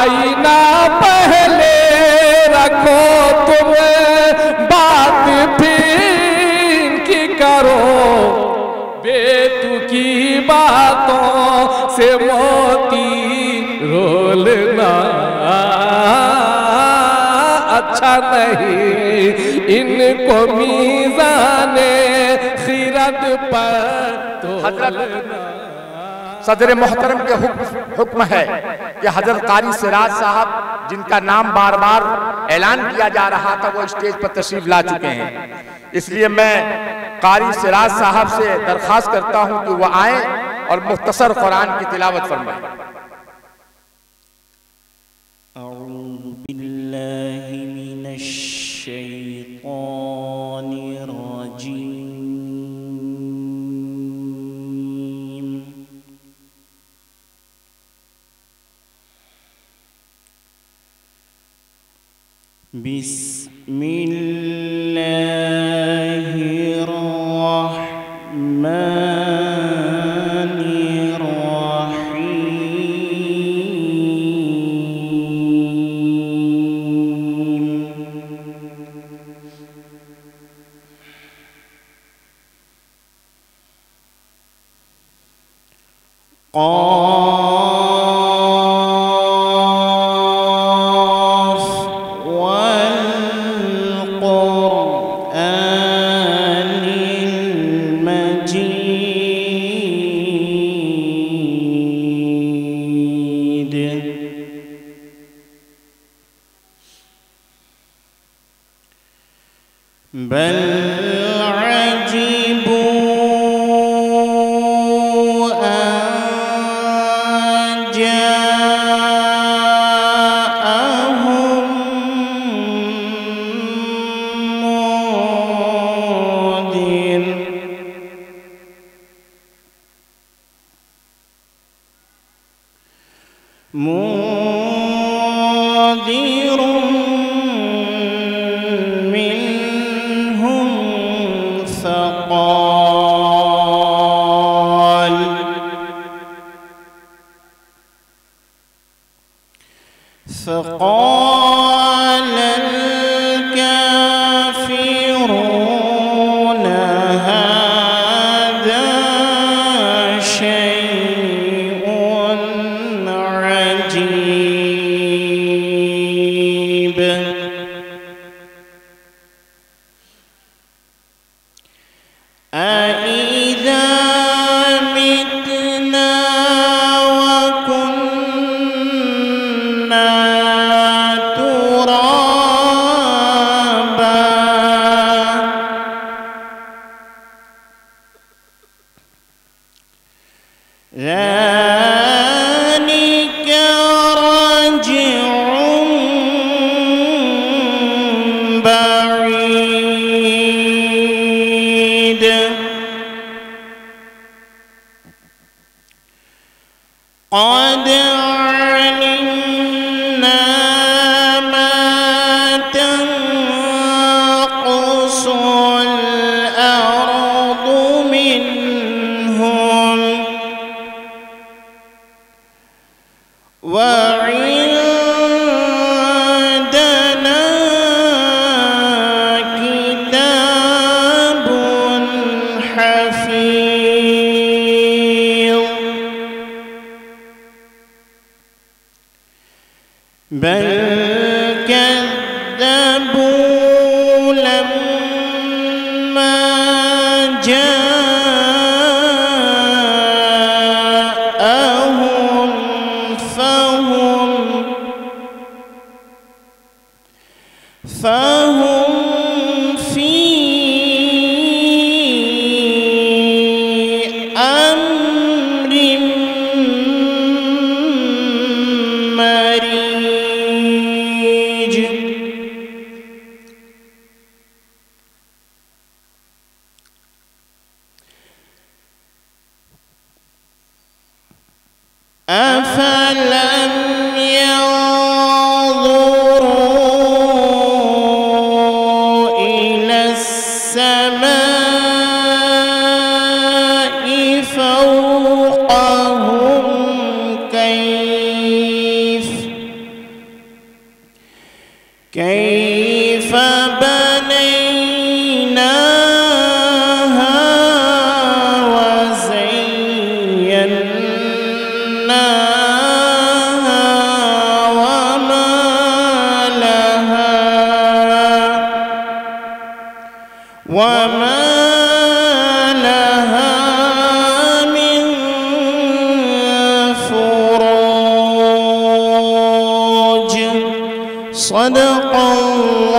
आईना पहले रखो तुम, बात फिर की करो, बेतुकी बातों से मोती रोलना अच्छा नहीं, इनको मीज़ाने खिरत पर तोलना। सदर मोहतरम के हुक्म है कि हजरत कारी सिराज साहब, जिनका नाम बार बार ऐलान किया जा रहा था, वो स्टेज पर तशरीफ ला चुके हैं। इसलिए मैं कारी सिराज साहब से दरख्वास्त करता हूं कि वो आए और मुख्तसर कुरान की तिलावत फरमाएं। अऊज़ु बिल्लाहि मिनश शैतानिर रजीम। बिस्मिल्लाहिर्रहमानिर्रहीम। बल अजीबू अन जाअहुम मुंदिर। فقال الكافرون هذا شيء عجيب أإذا متنا وكنا ترابا ذلك رجع بعيد قد علمنا ما تنقص الأرض منهم وعندنا كتاب حفيظ بل كذبوا لما جاءهم فهم في أمر مريج أفلم ينظروا إلى السماء فوقهم كيف كيف بنيناها وزيناها وما لها من فروج. صدق الله.